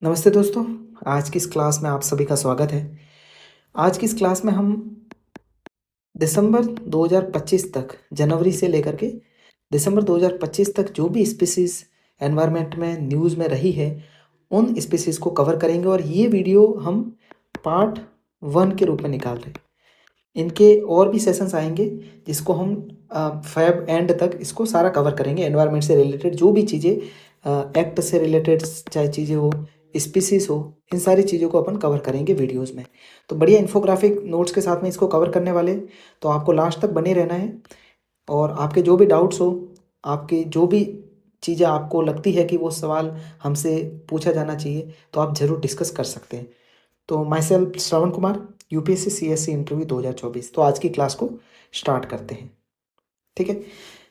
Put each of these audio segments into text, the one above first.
नमस्ते दोस्तों। आज की इस क्लास में आप सभी का स्वागत है। आज की इस क्लास में हम दिसंबर 2025 तक, जनवरी से लेकर के दिसंबर 2025 तक जो भी स्पीसीज़ एनवायरनमेंट में न्यूज़ में रही है, उन स्पीसीज़ को कवर करेंगे और ये वीडियो हम पार्ट 1 के रूप में निकाल रहे हैं। इनके और भी सेशंस आएंगे जिसको हम फेब एंड तक इसको सारा कवर करेंगे। एनवायरनमेंट से रिलेटेड जो भी चीज़ें, एक्ट से रिलेटेड चाहे चीज़ें हो, स्पीसीज़ हो, इन सारी चीज़ों को अपन कवर करेंगे वीडियोस में। तो बढ़िया इन्फोग्राफिक नोट्स के साथ में इसको कवर करने वाले हैं, तो आपको लास्ट तक बने रहना है। और आपके जो भी डाउट्स हो, आपकी जो भी चीज़ें आपको लगती है कि वो सवाल हमसे पूछा जाना चाहिए, तो आप ज़रूर डिस्कस कर सकते हैं। तो my self Shravan Kumar, UPSC CSC interview 2024। तो आज की क्लास को स्टार्ट करते हैं। ठीक है,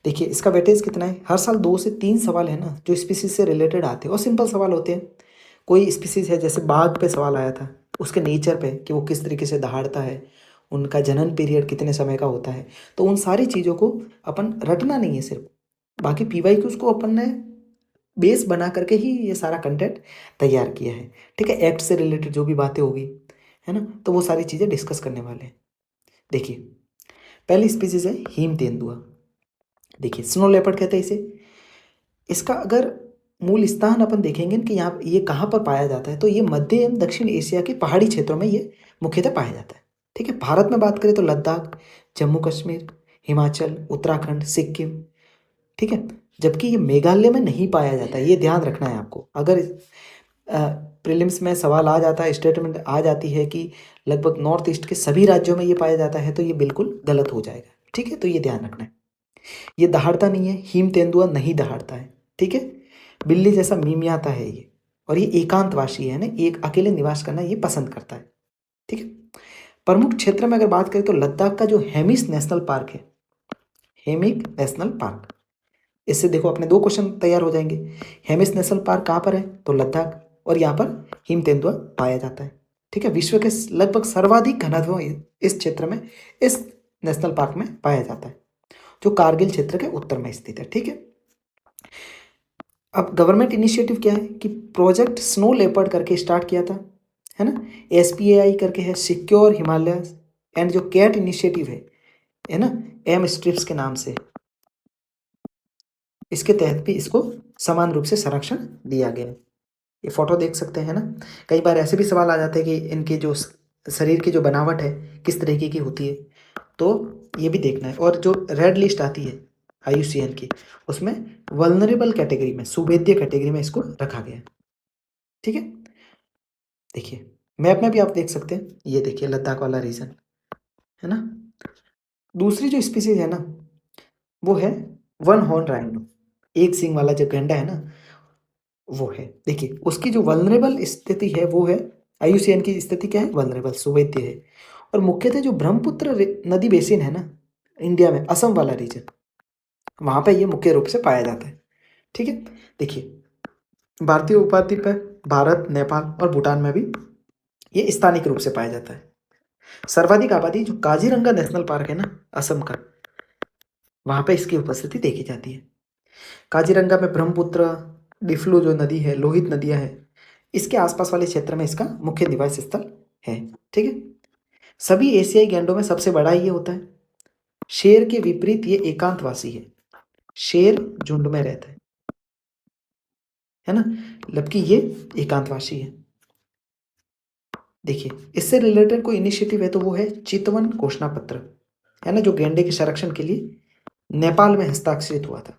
देखिए इसका वेटेज कितना है। हर साल 2 से 3 सवाल है ना जो स्पीसीज से रिलेटेड आते हैं और सिंपल सवाल होते हैं। कोई स्पीसीज है, जैसे बाघ पे सवाल आया था, उसके नेचर पे कि वो किस तरीके से दहाड़ता है, उनका जनन पीरियड कितने समय का होता है। तो उन सारी चीज़ों को अपन रटना नहीं है सिर्फ, बाकी पीवाईक्यूज को अपन ने बेस बना करके ही ये सारा कंटेंट तैयार किया है। ठीक है, एक्ट से रिलेटेड जो भी बातें होगी, है ना, तो वो सारी चीज़ें डिस्कस करने वाले हैं। देखिए पहली स्पीसीज है हीम तेंदुआ। देखिए स्नो लेपर्ड कहते हैं इसे। इसका अगर मूल स्थान अपन देखेंगे कि यहाँ ये कहाँ पर पाया जाता है, तो ये मध्य एवं दक्षिण एशिया के पहाड़ी क्षेत्रों में ये मुख्यतः पाया जाता है। ठीक है, भारत में बात करें तो लद्दाख, जम्मू कश्मीर, हिमाचल, उत्तराखंड, सिक्किम। ठीक है, जबकि ये मेघालय में नहीं पाया जाता है, ये ध्यान रखना है आपको। अगर प्रीलिम्स में सवाल आ जाता है, स्टेटमेंट आ जाती है कि लगभग नॉर्थ ईस्ट के सभी राज्यों में ये पाया जाता है, तो ये बिल्कुल गलत हो जाएगा। ठीक है, तो ये ध्यान रखना है। ये दहाड़ता नहीं है, हीम तेंदुआ नहीं दहाड़ता है। ठीक है, बिल्ली जैसा मिमियाता है ये, और ये एकांतवासी है ना, एक अकेले निवास करना ये पसंद करता है। ठीक है, प्रमुख क्षेत्र में अगर बात करें तो लद्दाख का जो हेमिस नेशनल पार्क है, हेमिक नेशनल पार्क, इससे देखो अपने 2 क्वेश्चन तैयार हो जाएंगे। हेमिस नेशनल पार्क कहाँ पर है, तो लद्दाख, और यहाँ पर हिम तेंदुआ पाया जाता है। ठीक है, विश्व के लगभग सर्वाधिक घनत्व इस क्षेत्र में, इस नेशनल पार्क में पाया जाता है, जो कारगिल क्षेत्र के उत्तर में स्थित है। ठीक है, अब गवर्नमेंट इनिशिएटिव क्या है कि प्रोजेक्ट स्नो लेपर्ड करके स्टार्ट किया था, है ना। SPAI करके है, सिक्योर हिमालय, एंड जो कैट इनिशिएटिव है ना, एम स्ट्रिप्स के नाम से, इसके तहत भी इसको समान रूप से संरक्षण दिया गया है। ये फोटो देख सकते हैं ना। कई बार ऐसे भी सवाल आ जाते हैं कि इनके जो शरीर की जो बनावट है किस तरीके की होती है, तो ये भी देखना है। और जो रेड लिस्ट आती है IUCN की, उसमें वल्नरेबल कैटेगरी में, सुभेद्य कैटेगरी में इसको रखा गया है। ठीक है, देखिए मैप में भी आप देख सकते हैं, ये देखिए लद्दाख वाला रीजन है ना। दूसरी जो स्पीसीज है ना, वो है वन हॉर्न राइनो, एक सींग वाला जो गैंडा है ना, वो है। देखिए उसकी जो वल्नरेबल स्थिति है वो है, IUCN की स्थिति क्या है, वल्नरेबल, सुवेद्य है। और मुख्यतः जो ब्रह्मपुत्र नदी बेसिन है ना, इंडिया में असम वाला रीजन, वहाँ पे ये मुख्य रूप से पाया जाता है। ठीक है, देखिए भारतीय उपद्वीप पे भारत, नेपाल और भूटान में भी ये स्थानिक रूप से पाया जाता है। सर्वाधिक आबादी जो काजीरंगा नेशनल पार्क है ना, असम का, वहाँ पे इसकी उपस्थिति देखी जाती है। काजीरंगा में ब्रह्मपुत्र, डिफलू जो नदी है, लोहित नदियाँ हैं, इसके आसपास वाले क्षेत्र में इसका मुख्य निवास स्थल है। ठीक है, सभी एशियाई गैंडों में सबसे बड़ा ये होता है। शेर के विपरीत ये एकांतवासी है, शेर झुंड में रहता है ना, जबकि ये एकांतवासी है। देखिए इससे रिलेटेड कोई इनिशिएटिव है तो वो है चितवन घोषणा पत्र, है ना, जो गैंडे के संरक्षण के लिए नेपाल में हस्ताक्षरित हुआ था।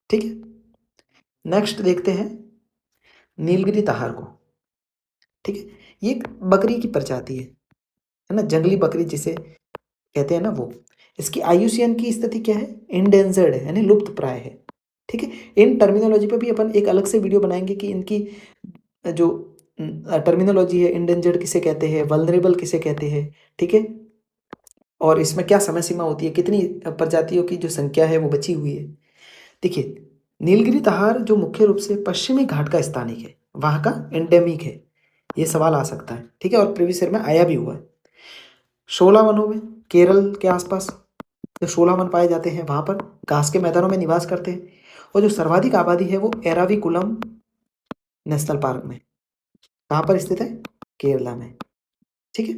ठीक है, नेक्स्ट देखते हैं नीलगिरी तहार को। ठीक है, ये एक बकरी की प्रजाति है ना, जंगली बकरी जिसे कहते हैं ना वो। इसकी IUCN की स्थिति क्या है, इंडेंजर्ड है, यानी लुप्त प्राय है। ठीक है, इन टर्मिनोलॉजी पे भी अपन एक अलग से वीडियो बनाएंगे कि इनकी जो टर्मिनोलॉजी है, इंडेंजर्ड किसे कहते हैं, वल्नरेबल किसे कहते हैं। ठीक है, और इसमें क्या समय सीमा होती है, कितनी प्रजातियों की जो संख्या है वो बची हुई है। देखिए नीलगिरी तहार जो मुख्य रूप से पश्चिमी घाट का स्थानिक है, वहाँ का एंडेमिक है, ये सवाल आ सकता है। ठीक है, और प्रीवियस ईयर में आया भी हुआ है। 16 वनों में, केरल के आसपास जो 16 वन पाए जाते हैं, वहाँ पर घास के मैदानों में निवास करते हैं। और जो सर्वाधिक आबादी है वो एराविकुलम नेशनल पार्क में, कहाँ पर स्थित है? केरला में। ठीक है।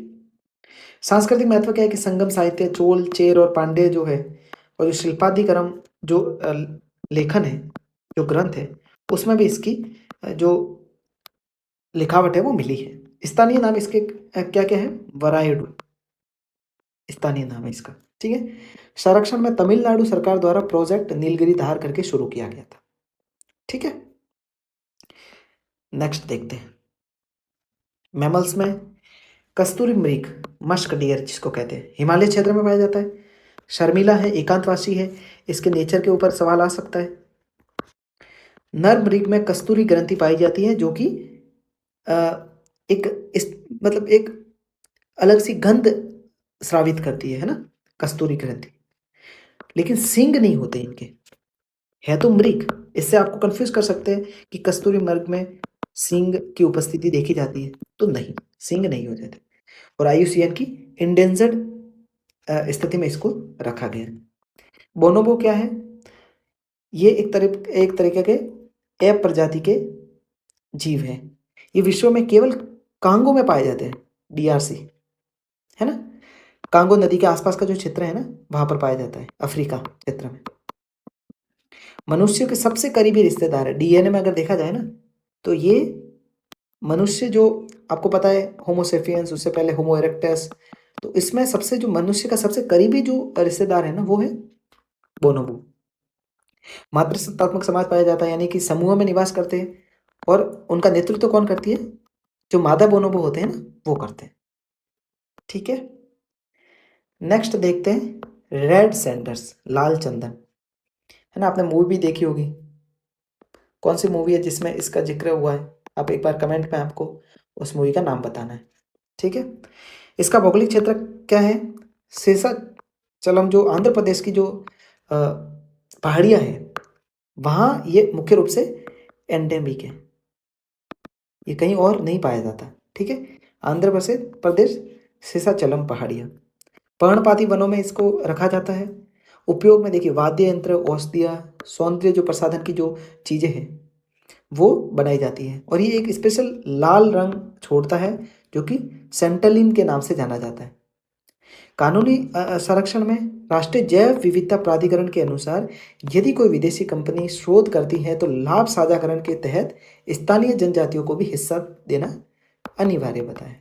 सांस्कृतिक महत्व क्या है कि संगम साहित्य, चोल, चेर और पांड्य जो है, और जो शिल्पाधिकरम जो लेखन है, जो ग्रंथ है, उसमें भी इसकी जो लिखावट है वो मिली है। स्थानीय नाम इसके क्या क्या है? वरायुडु स्थानीय नाम है इसका। ठीक है। संरक्षण में तमिलनाडु सरकार द्वारा प्रोजेक्ट नीलगिरी धार करके शुरू किया गया था। ठीक है। नेक्स्ट देखते हैं। मैमल्स में कस्तूरी मृग, मस्क डियर जिसको कहते हैं, हिमालय क्षेत्र में पाया जाता है। शर्मिला है, एकांतवासी है, इसके नेचर के ऊपर सवाल आ सकता है। नर मृग में कस्तूरी ग्रंथि पाई जाती है जो कि मतलब एक अलग सी गंध स्रावित करती है ना, कस्तूरी ग्रंथि। लेकिन सींग नहीं होते इनके, है तो मृग। इससे आपको कंफ्यूज कर सकते हैं कि कस्तूरी मृग में सींग की उपस्थिति देखी जाती है, तो नहीं, सींग नहीं हो जाते। और IUCN की इंडेंजर्ड स्थिति में इसको रखा गया है। बोनोबो क्या है? ये एक तरीके के एप प्रजाति के जीव हैं। ये विश्व में केवल कांगो में पाए जाते हैं, DRC है ना, कांगो नदी के आसपास का जो क्षेत्र है ना, वहां पर पाया जाता है, अफ्रीका क्षेत्र में। मनुष्य के सबसे करीबी रिश्तेदार है DNA में अगर देखा जाए ना, तो ये मनुष्य जो आपको पता है होमोसेपियंस, उससे पहले होमो इरेक्टस, तो इसमें सबसे जो मनुष्य का सबसे करीबी जो रिश्तेदार है ना, वो है बोनोबो। मातृसत्तात्मक समाज पाया जाता है, यानी कि समूह में निवास करते हैं, और उनका नेतृत्व कौन करती है? जो मादा बोनोबो होते हैं ना, वो करते हैं। ठीक है। नेक्स्ट देखते हैं रेड सैंडर्स, लाल चंदन, है ना। आपने मूवी भी देखी होगी, कौन सी मूवी है जिसमें इसका जिक्र हुआ है? आप एक बार कमेंट में आपको उस मूवी का नाम बताना है। ठीक है। इसका भौगोलिक क्षेत्र क्या है? शेषाचलम, जो आंध्र प्रदेश की जो पहाड़ियाँ हैं, वहाँ ये मुख्य रूप से एंडेमिक है, ये कहीं और नहीं पाया जाता। ठीक है। आंध्र प्रदेश शेषाचलम पहाड़ियाँ। पर्णपाती वनों में इसको रखा जाता है। उपयोग में देखिए वाद्य यंत्र, औषधियाँ, सौंदर्य जो प्रसाधन की जो चीज़ें हैं वो बनाई जाती हैं। और ये एक स्पेशल लाल रंग छोड़ता है जो कि सेंटलिन के नाम से जाना जाता है। कानूनी संरक्षण में राष्ट्रीय जैव विविधता प्राधिकरण के अनुसार यदि कोई विदेशी कंपनी शोध करती है तो लाभ साझाकरण के तहत स्थानीय जनजातियों को भी हिस्सा देना अनिवार्य बताएं,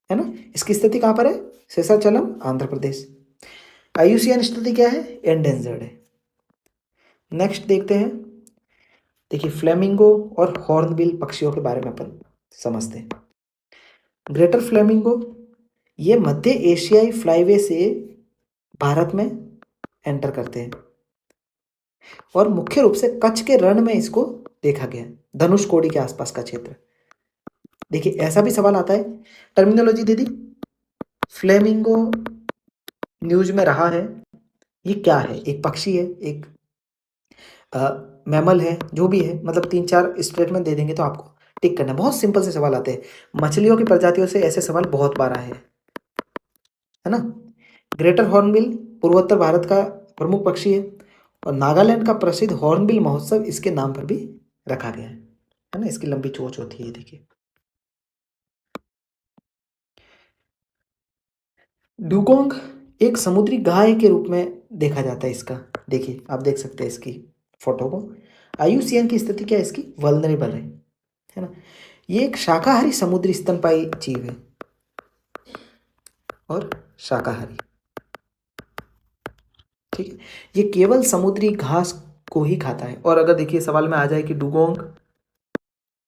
है ना। इसकी स्थिति कहाँ पर है? शेषाचलम, आंध्र प्रदेश। IUCN स्थिति क्या है? एंडेंजर्ड है। नेक्स्ट देखते हैं। देखिए फ्लेमिंगो और हॉर्नबिल पक्षियों के बारे में अपन समझते हैं। ग्रेटर फ्लेमिंगो ये मध्य एशियाई फ्लाईवे से भारत में एंटर करते हैं, और मुख्य रूप से कच्छ के रण में इसको देखा गया, धनुषकोडी के आसपास का क्षेत्र। देखिए ऐसा भी सवाल आता है, टर्मिनोलॉजी दे दी, फ्लेमिंगो न्यूज में रहा है, ये क्या है? एक पक्षी है, एक मैमल है, जो भी है, मतलब 3-4 स्टेटमेंट दे देंगे तो आपको टिक करना। बहुत सिंपल से सवाल आते हैं, मछलियों की प्रजातियों से ऐसे सवाल बहुत बार आए हैं, है ना। ग्रेटर हॉर्नबिल पूर्वोत्तर भारत का प्रमुख पक्षी है, और नागालैंड का प्रसिद्ध हॉर्नबिल महोत्सव इसके नाम पर भी रखा गया है ना। इसकी लंबी चोंच होती है, देखिए। डुगोंग एक समुद्री गाय के रूप में देखा जाता है इसका। देखिए आप देख सकते हैं इसकी फोटो को। IUCN की स्थिति क्या है इसकी? वल्नरेबल है ना। ये एक शाकाहारी समुद्री स्तनपायी जीव है, और शाकाहारी, ठीक है। ये केवल समुद्री घास को ही खाता है। और अगर देखिए सवाल में आ जाए कि डुगोंग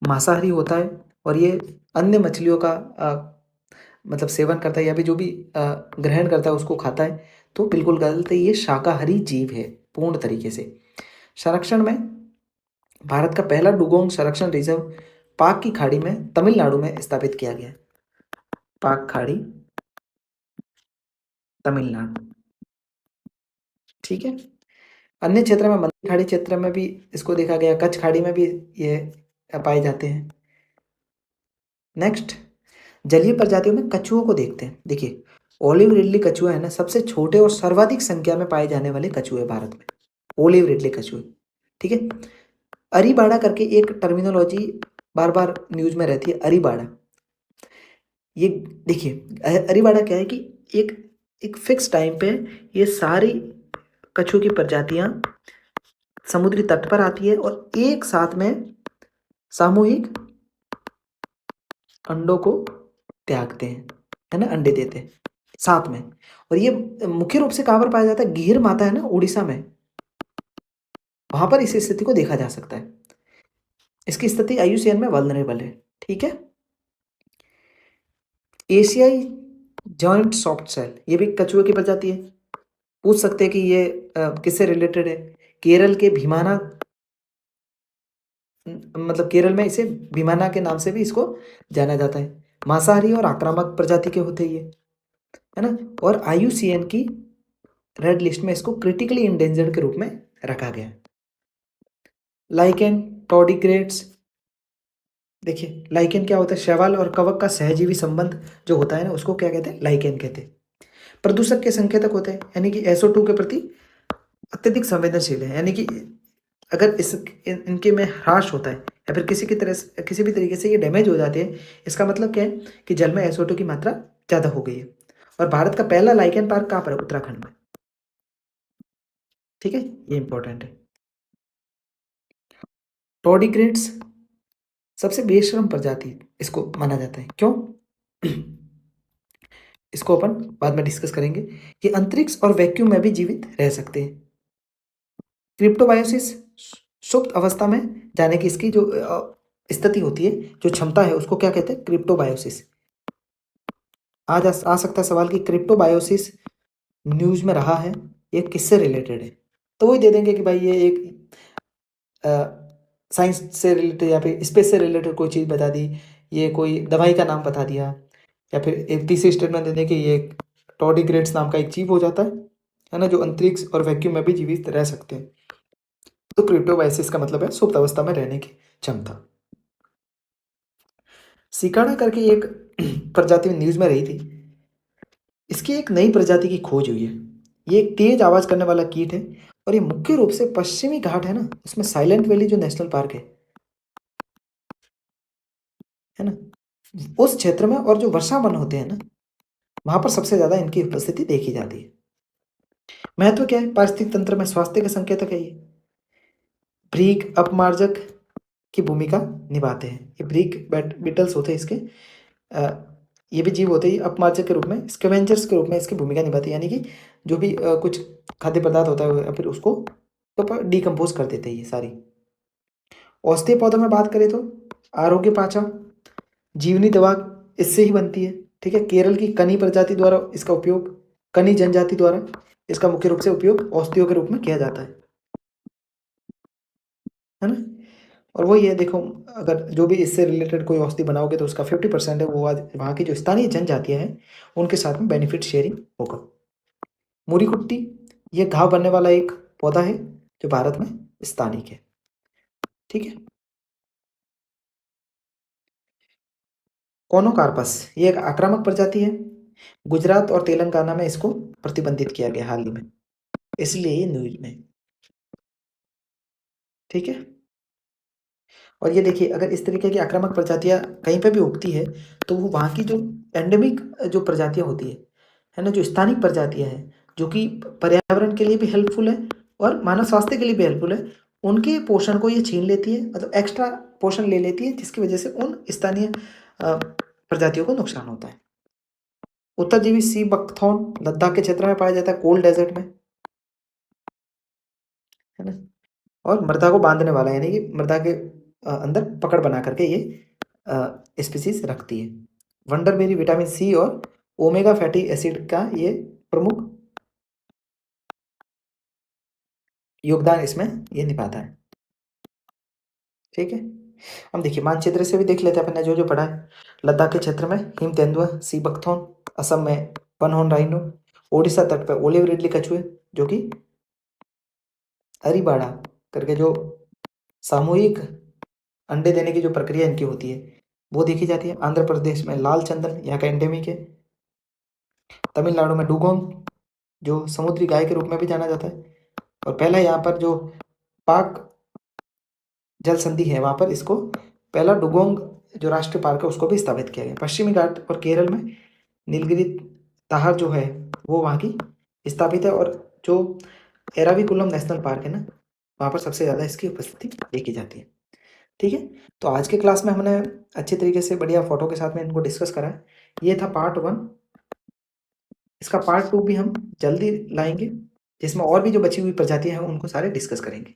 मांसाहारी होता है और ये अन्य मछलियों का मतलब सेवन करता है, या भी जो भी ग्रहण करता है उसको खाता है, तो बिल्कुल गलत है, ये शाकाहारी जीव है पूर्ण तरीके से। संरक्षण में भारत का पहला डुगोंग संरक्षण रिजर्व पाक की खाड़ी में तमिलनाडु में स्थापित किया गया। पाक खाड़ी, तमिलनाडु, ठीक है। अन्य क्षेत्र में मंदी खाड़ी क्षेत्र में भी इसको देखा गया, कच्छ खाड़ी में भी ये पाए जाते हैं। नेक्स्ट जलीय प्रजातियों में कछुओं को देखते हैं। देखिए ओलिव रिडली कछुआ है ना, सबसे छोटे और सर्वाधिक संख्या में पाए जाने वाले कछुए भारत में, ओलिव रिडली कछुए, ठीक है। अरीबाड़ा करके एक टर्मिनोलॉजी बार बार न्यूज में रहती है, अरीबाड़ा। ये देखिए अरीबाड़ा क्या है कि एक एक फिक्स टाइम पे ये सारी कछुओं की प्रजातियां समुद्री तट पर आती है और एक साथ में सामूहिक अंडों को त्यागते हैं, है ना, अंडे देते हैं साथ में। और ये मुख्य रूप से कहाँ पर पाया जाता है? गिर माता है ना उड़ीसा में, वहां पर इस स्थिति को देखा जा सकता है। इसकी स्थिति IUCN में वल्नरेबल है, ठीक है। एशियाई जॉइंट सॉफ्ट सेल, ये भी कछुए की प्रजाति है। पूछ सकते हैं कि ये किससे रिलेटेड है? केरल के भीमाना, मतलब केरल में इसे भीमाना के नाम से भी इसको जाना जाता है। मांसाहारी और आक्रामक प्रजाति के होते हैं ये, है ना। और IUCN की रेड लिस्ट में इसको क्रिटिकली इंडेंजर्ड के रूप में रखा गया है। लाइकेन, टॉर्डिग्रेड्स, देखिए लाइकेन क्या होता है? शैवाल और कवक का सहजीवी संबंध जो होता है ना, उसको क्या कहते हैं? लाइकेन कहते हैं। प्रदूषक के संकेतक होते हैं, यानी कि SO2 के प्रति अत्यधिक संवेदनशील है, यानी कि अगर इनके में ह्रास होता है या फिर किसी भी तरीके से ये डैमेज हो जाते हैं, इसका मतलब क्या है कि जल में SO2 की मात्रा ज़्यादा हो गई है। और भारत का पहला लाइकेन पार्क कहाँ पर है? उत्तराखंड में, ठीक है, ये इंपॉर्टेंट है। टॉर्डिग्रेड्स सबसे बेशरम प्रजाति इसको माना जाता है, क्यों? इसको अपन बाद में डिस्कस करेंगे। ये अंतरिक्ष और वैक्यूम में भी जीवित रह सकते हैं। क्रिप्टोबायोसिस, सुप्त अवस्था में जाने की इसकी जो स्थिति होती है, जो क्षमता है, उसको क्या कहते हैं? क्रिप्टोबायोसिस। आज आ सकता है सवाल कि क्रिप्टोबायोसिस न्यूज में रहा है, ये किससे रिलेटेड है? तो वही दे देंगे कि भाई ये एक साइंस से रिलेटेड या फिर स्पेस से रिलेटेड कोई चीज़ बता दी, ये कोई दवाई का नाम बता दिया, या फिर एक तीसरी स्टेटमेंट दे दें कि ये टॉर्डिग्रेड्स नाम का एक जीव हो जाता है ना, जो अंतरिक्ष और वैक्यूम में भी जीवित रह सकते हैं। तो क्रिप्टोबायोसिस का मतलब है सुप्त अवस्था में रहने की क्षमता। सिकाड़ा करके एक प्रजाति न्यूज में रही थी, इसकी एक नई प्रजाति की खोज हुई है। ये एक तेज आवाज करने वाला कीट है और ये मुख्य रूप से पश्चिमी घाट है ना, उसमें साइलेंट वैली जो नेशनल पार्क है ना, उस क्षेत्र में, और जो वर्षा वन होते हैं ना, वहां पर सबसे ज्यादा इनकी उपस्थिति देखी जाती है। महत्व क्या है? पारिस्थितिक तंत्र में स्वास्थ्य के संकेतक है ये। भ्रीग अपमार्जक की भूमिका निभाते हैं। ये भ्रीग बीटल्स होते हैं इसके, ये भी जीव होते हैं, अपमार्जक के रूप में, स्कैवेंजर्स के रूप में इसकी भूमिका निभाती है, यानी कि जो भी कुछ खाद्य पदार्थ होता है या फिर उसको तो डिकम्पोज कर देते हैं ये सारी। औषधीय पौधों में बात करें तो आरोग्य पाचा, जीवनी दवा इससे ही बनती है, ठीक है। केरल की कनी प्रजाति द्वारा इसका उपयोग, कनी जनजाति द्वारा इसका मुख्य रूप से उपयोग औषधियों के रूप में किया जाता है ना। और वही है, देखो अगर जो भी इससे रिलेटेड कोई औषधि बनाओगे तो उसका 50% है वो आज वहाँ की जो स्थानीय जनजातियाँ हैं उनके साथ में बेनिफिट शेयरिंग होगा। मूरी कुट्टी, ये घाव बनने वाला एक पौधा है जो भारत में स्थानिक है, ठीक है। कोनोकार्पस, ये एक आक्रामक प्रजाति है। गुजरात और तेलंगाना में इसको प्रतिबंधित किया गया हाल ही में, इसलिए ये न्यूज में, ठीक है। और ये देखिए अगर इस तरीके की आक्रामक प्रजातियां कहीं पे भी उगती है तो वो वहाँ की जो एंडेमिक जो प्रजातियां होती है ना, जो स्थानिक प्रजातियां हैं, जो कि पर्यावरण के लिए भी हेल्पफुल है और मानव स्वास्थ्य के लिए भी हेल्पफुल है, उनके पोषण को ये छीन लेती है, मतलब एक्स्ट्रा पोषण ले लेती है, जिसकी वजह से उन स्थानीय प्रजातियों को नुकसान होता है। उत्तरजीवी सी बकथॉर्न लद्दाख के क्षेत्र में पाया जाता है, कोल्ड डेजर्ट में, है ना। और मृदा को बांधने वाला, यानी कि मृदा के अंदर पकड़ बना करके ये स्पीसीज रखती है। वंडरबेरी विटामिन C और ओमेगा फैटी एसिड का ये प्रमुख योगदान इसमें ये निभाता है, ठीक है। हम देखिए मानचित्र से भी देख लेते हैं अपन ने जो जो पढ़ा है। लद्दाख के क्षेत्र में हिम तेंदुआ, सी बकथॉर्न, असम में पनहॉर्न राइनो, ओडिशा तट पर ओलिव रिडली कछुए, जो कि अरीबाड़ा करके जो सामूहिक अंडे देने की जो प्रक्रिया इनकी होती है वो देखी जाती है। आंध्र प्रदेश में लाल चंदन यहाँ का एंडेमिक है। तमिलनाडु में डुगोंग, जो समुद्री गाय के रूप में भी जाना जाता है, और पहला यहाँ पर जो पाक जल संधि है वहाँ पर इसको पहला डुगोंग जो राष्ट्रीय पार्क है उसको भी स्थापित किया गया। पश्चिमी घाट और केरल में नीलगिरी ताहार जो है वो वहाँ की स्थापित है, और जो एराविकुलम नेशनल पार्क है ना, वहाँ पर सबसे ज़्यादा इसकी उपस्थिति देखी जाती है। ठीक है, तो आज के क्लास में हमने अच्छे तरीके से बढ़िया फोटो के साथ में इनको डिस्कस करा है। ये था पार्ट 1। इसका पार्ट 2 भी हम जल्दी लाएंगे, जिसमें और भी जो बची हुई प्रजातियां हैं उनको सारे डिस्कस करेंगे।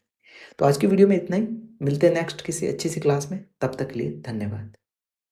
तो आज की वीडियो में इतना ही, मिलते हैं नेक्स्ट किसी अच्छी सी क्लास में, तब तक के लिए धन्यवाद।